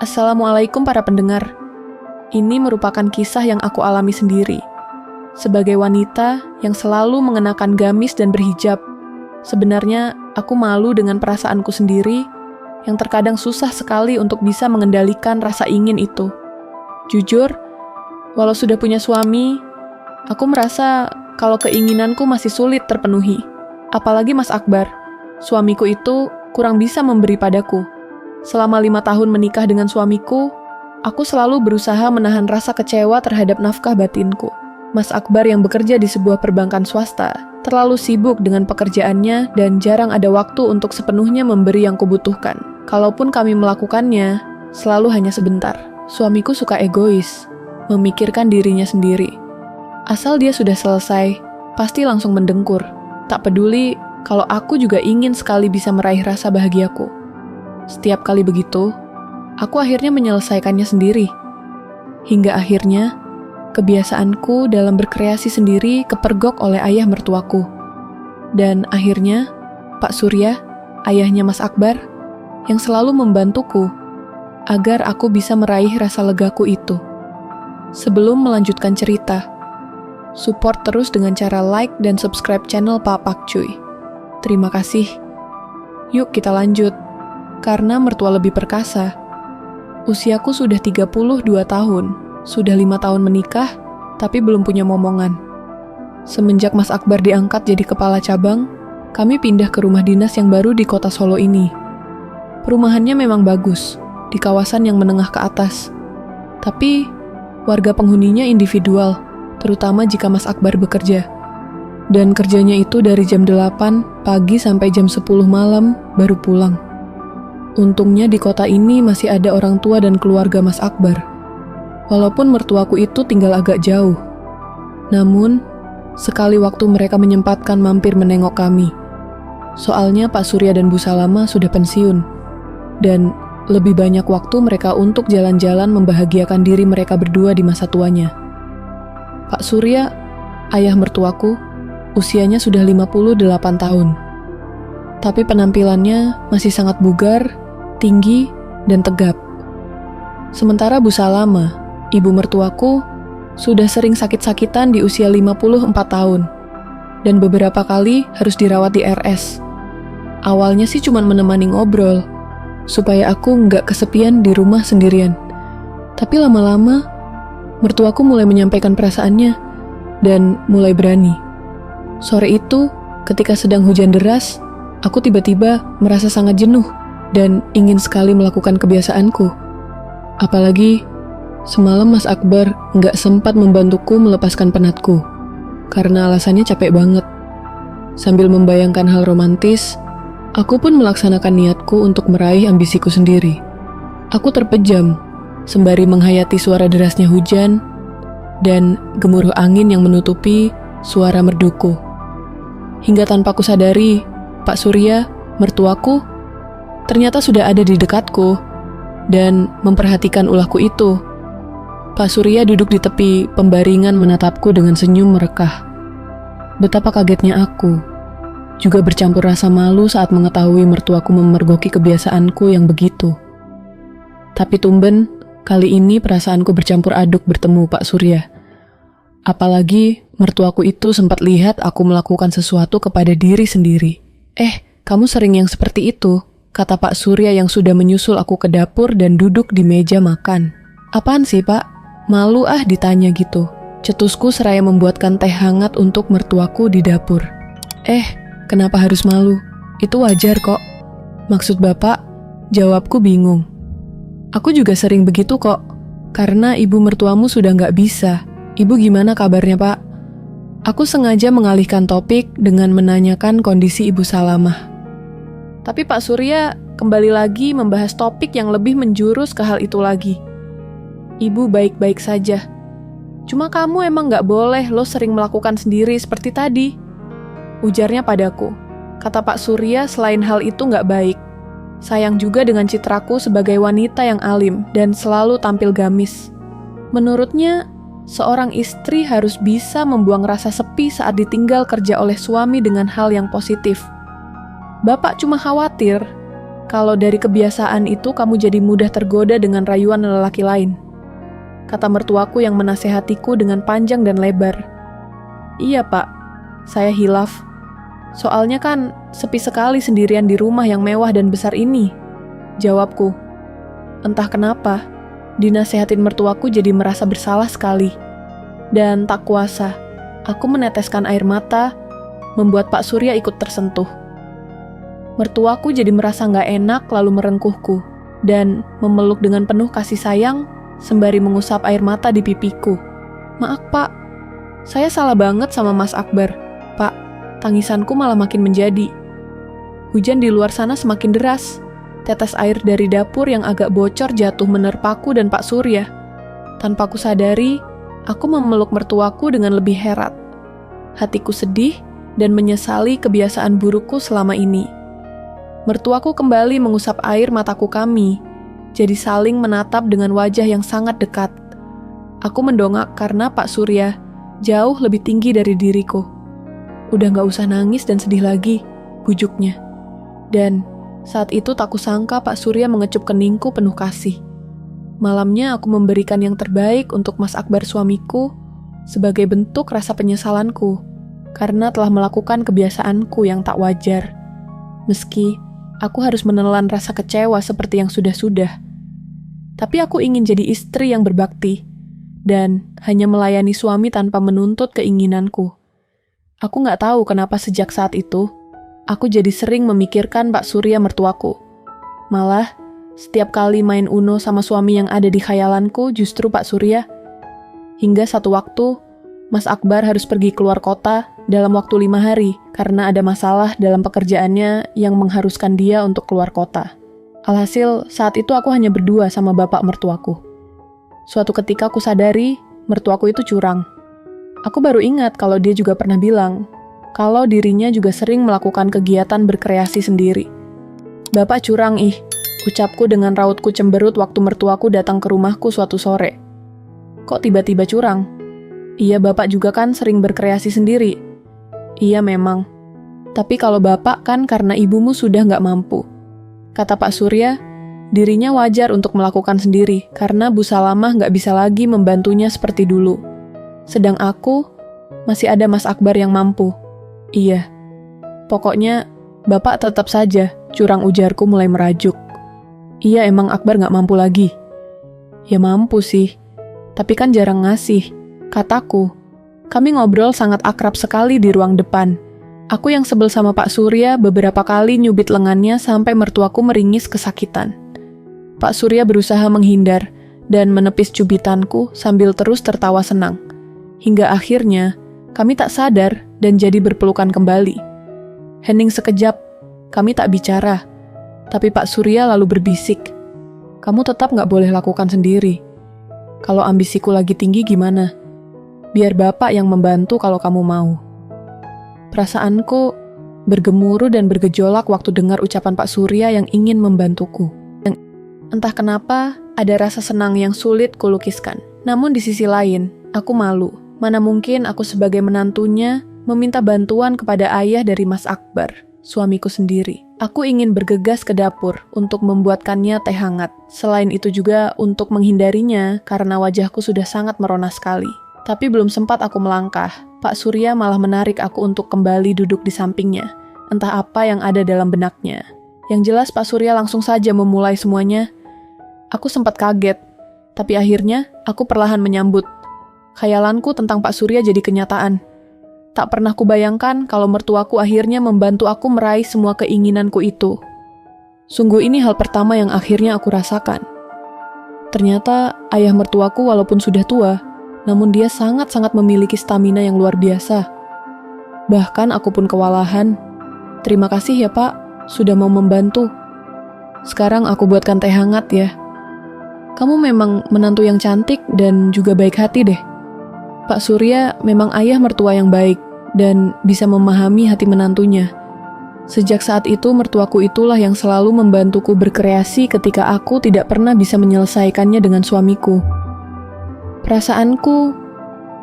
Assalamualaikum para pendengar. Ini merupakan kisah yang aku alami sendiri. Sebagai wanita yang selalu mengenakan gamis dan berhijab, sebenarnya aku malu dengan perasaanku sendiri yang terkadang susah sekali untuk bisa mengendalikan rasa ingin itu. Jujur, walau sudah punya suami, aku merasa kalau keinginanku masih sulit terpenuhi. Apalagi Mas Akbar, suamiku itu kurang bisa memberi padaku. Selama 5 tahun menikah dengan suamiku, aku selalu berusaha menahan rasa kecewa terhadap nafkah batinku. Mas Akbar yang bekerja di sebuah perbankan swasta, terlalu sibuk dengan pekerjaannya dan jarang ada waktu untuk sepenuhnya memberi yang kubutuhkan. Kalaupun kami melakukannya, selalu hanya sebentar. Suamiku suka egois, memikirkan dirinya sendiri. Asal dia sudah selesai, pasti langsung mendengkur. Tak peduli kalau aku juga ingin sekali bisa meraih rasa bahagiaku. Setiap kali begitu, aku akhirnya menyelesaikannya sendiri. Hingga akhirnya, kebiasaanku dalam berkreasi sendiri kepergok oleh ayah mertuaku. Dan akhirnya, Pak Surya, ayahnya Mas Akbar, yang selalu membantuku agar aku bisa meraih rasa legaku itu. Sebelum melanjutkan cerita, support terus dengan cara like dan subscribe channel Pak Pak Cuy. Terima kasih. Yuk kita lanjut. Karena mertua lebih perkasa. Usiaku sudah 32 tahun, sudah 5 tahun menikah, tapi belum punya momongan. Semenjak Mas Akbar diangkat jadi kepala cabang, kami pindah ke rumah dinas yang baru di kota Solo ini. Perumahannya memang bagus, di kawasan yang menengah ke atas. Tapi, warga penghuninya individual, terutama jika Mas Akbar bekerja. Dan kerjanya itu dari jam 8 pagi sampai jam 10 malam baru pulang. Untungnya di kota ini masih ada orang tua dan keluarga Mas Akbar. Walaupun mertuaku itu tinggal agak jauh. Namun, sekali waktu mereka menyempatkan mampir menengok kami. Soalnya Pak Surya dan Bu Salama sudah pensiun. Dan lebih banyak waktu mereka untuk jalan-jalan membahagiakan diri mereka berdua di masa tuanya. Pak Surya, ayah mertuaku, usianya sudah 58 tahun. Tapi penampilannya masih sangat bugar, tinggi, dan tegap. Sementara Bu Salama, ibu mertuaku, sudah sering sakit-sakitan di usia 54 tahun, dan beberapa kali harus dirawat di RS. Awalnya sih cuma menemani ngobrol, supaya aku nggak kesepian di rumah sendirian. Tapi lama-lama, mertuaku mulai menyampaikan perasaannya, dan mulai berani. Sore itu, ketika sedang hujan deras, aku tiba-tiba merasa sangat jenuh dan ingin sekali melakukan kebiasaanku. Apalagi, semalam Mas Akbar nggak sempat membantuku melepaskan penatku, karena alasannya capek banget. Sambil membayangkan hal romantis, aku pun melaksanakan niatku untuk meraih ambisiku sendiri. Aku terpejam, sembari menghayati suara derasnya hujan, dan gemuruh angin yang menutupi suara merduku. Hingga tanpa kusadari, Pak Surya, mertuaku, ternyata sudah ada di dekatku dan memperhatikan ulahku itu. Pak Surya duduk di tepi pembaringan menatapku dengan senyum merekah. Betapa kagetnya aku, juga bercampur rasa malu saat mengetahui mertuaku memergoki kebiasaanku yang begitu. Tapi tumben, kali ini perasaanku bercampur aduk bertemu Pak Surya. Apalagi mertuaku itu sempat lihat aku melakukan sesuatu kepada diri sendiri. Kamu sering yang seperti itu, kata Pak Surya yang sudah menyusul aku ke dapur dan duduk di meja makan. Apaan sih Pak? Malu ditanya gitu. Cetusku seraya membuatkan teh hangat untuk mertuaku di dapur. Kenapa harus malu? Itu wajar kok. Maksud Bapak? Jawabku bingung. Aku juga sering begitu kok, karena ibu mertuamu sudah nggak bisa. Ibu gimana kabarnya Pak? Aku sengaja mengalihkan topik dengan menanyakan kondisi Ibu Salamah. Tapi Pak Surya kembali lagi membahas topik yang lebih menjurus ke hal itu lagi. Ibu baik-baik saja. Cuma kamu emang gak boleh lo sering melakukan sendiri seperti tadi. Ujarnya padaku. Kata Pak Surya selain hal itu gak baik. Sayang juga dengan citraku sebagai wanita yang alim dan selalu tampil gamis. Menurutnya, seorang istri harus bisa membuang rasa sepi saat ditinggal kerja oleh suami dengan hal yang positif. Bapak cuma khawatir kalau dari kebiasaan itu kamu jadi mudah tergoda dengan rayuan lelaki lain. Kata mertuaku yang menasehatiku dengan panjang dan lebar. Iya pak, saya hilaf. Soalnya kan sepi sekali sendirian di rumah yang mewah dan besar ini. Jawabku. Entah kenapa, dinasehatin mertuaku jadi merasa bersalah sekali. Dan tak kuasa, aku meneteskan air mata, membuat Pak Surya ikut tersentuh. Mertuaku jadi merasa nggak enak lalu merengkuhku, dan memeluk dengan penuh kasih sayang, sembari mengusap air mata di pipiku. Maaf pak, saya salah banget sama Mas Akbar. Pak, tangisanku malah makin menjadi. Hujan di luar sana semakin deras. Tetes air dari dapur yang agak bocor jatuh menerpaku dan Pak Surya. Tanpa ku sadari, aku memeluk mertuaku dengan lebih herat. Hatiku sedih dan menyesali kebiasaan burukku selama ini. Mertuaku kembali mengusap air mataku kami, jadi saling menatap dengan wajah yang sangat dekat. Aku mendongak karena Pak Surya jauh lebih tinggi dari diriku. Udah gak usah nangis dan sedih lagi, bujuknya. Dan saat itu tak kusangka Pak Surya mengecup keningku penuh kasih. Malamnya aku memberikan yang terbaik untuk Mas Akbar suamiku sebagai bentuk rasa penyesalanku karena telah melakukan kebiasaanku yang tak wajar. Meski aku harus menelan rasa kecewa seperti yang sudah-sudah. Tapi aku ingin jadi istri yang berbakti dan hanya melayani suami tanpa menuntut keinginanku. Aku gak tahu kenapa sejak saat itu, aku jadi sering memikirkan Pak Surya mertuaku. Malah, setiap kali main Uno sama suami yang ada di khayalanku justru Pak Surya. Hingga satu waktu, Mas Akbar harus pergi keluar kota dalam waktu 5 hari karena ada masalah dalam pekerjaannya yang mengharuskan dia untuk keluar kota. Alhasil, saat itu aku hanya berdua sama bapak mertuaku. Suatu ketika aku sadari, mertuaku itu curang. Aku baru ingat kalau dia juga pernah bilang kalau dirinya juga sering melakukan kegiatan berkreasi sendiri. Bapak curang ucapku dengan rautku cemberut waktu mertuaku datang ke rumahku suatu sore. Kok tiba-tiba curang? Iya, bapak juga kan sering berkreasi sendiri. Iya memang. Tapi kalau bapak kan karena ibumu sudah nggak mampu. Kata Pak Surya, dirinya wajar untuk melakukan sendiri karena Bu Salamah nggak bisa lagi membantunya seperti dulu. Sedang aku, masih ada Mas Akbar yang mampu. Iya. Pokoknya, bapak tetap saja, curang ujarku mulai merajuk. Iya emang Akbar nggak mampu lagi. Ya mampu sih, tapi kan jarang ngasih, kataku. Kami ngobrol sangat akrab sekali di ruang depan. Aku yang sebel sama Pak Surya beberapa kali nyubit lengannya sampai mertuaku meringis kesakitan. Pak Surya berusaha menghindar dan menepis cubitanku sambil terus tertawa senang. Hingga akhirnya, kami tak sadar dan jadi berpelukan kembali. Hening sekejap, kami tak bicara. Tapi Pak Surya lalu berbisik, kamu tetap gak boleh lakukan sendiri. Kalau ambisiku lagi tinggi gimana? Biar bapak yang membantu kalau kamu mau. Perasaanku bergemuruh dan bergejolak waktu dengar ucapan Pak Surya yang ingin membantuku. Dan entah kenapa, ada rasa senang yang sulit kulukiskan. Namun di sisi lain, aku malu. Mana mungkin aku sebagai menantunya meminta bantuan kepada ayah dari Mas Akbar, suamiku sendiri. Aku ingin bergegas ke dapur untuk membuatkannya teh hangat. Selain itu juga untuk menghindarinya karena wajahku sudah sangat merona sekali. Tapi belum sempat aku melangkah, Pak Surya malah menarik aku untuk kembali duduk di sampingnya. Entah apa yang ada dalam benaknya. Yang jelas Pak Surya langsung saja memulai semuanya. Aku sempat kaget, tapi akhirnya aku perlahan menyambut. Khayalanku tentang Pak Surya jadi kenyataan. Tak pernah kubayangkan kalau mertuaku akhirnya membantu aku meraih semua keinginanku itu. Sungguh ini hal pertama yang akhirnya aku rasakan. Ternyata ayah mertuaku walaupun sudah tua, namun dia sangat-sangat memiliki stamina yang luar biasa. Bahkan aku pun kewalahan. Terima kasih ya Pak, sudah mau membantu. Sekarang aku buatkan teh hangat ya. Kamu memang menantu yang cantik dan juga baik hati deh. Pak Surya memang ayah mertua yang baik dan bisa memahami hati menantunya. Sejak saat itu mertuaku itulah yang selalu membantuku berkreasi ketika aku tidak pernah bisa menyelesaikannya dengan suamiku. Perasaanku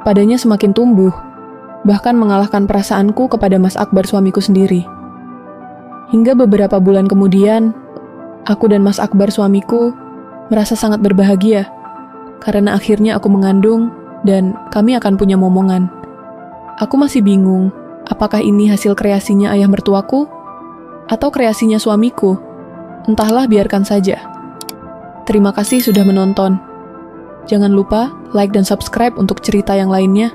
padanya semakin tumbuh, bahkan mengalahkan perasaanku kepada Mas Akbar suamiku sendiri. Hingga beberapa bulan kemudian, Aku dan Mas Akbar suamiku merasa sangat berbahagia karena akhirnya aku mengandung dan kami akan punya momongan. Aku masih bingung, apakah ini hasil kreasinya ayah mertuaku atau kreasinya suamiku? Entahlah, biarkan saja. Terima kasih sudah menonton. Jangan lupa like dan subscribe untuk cerita yang lainnya.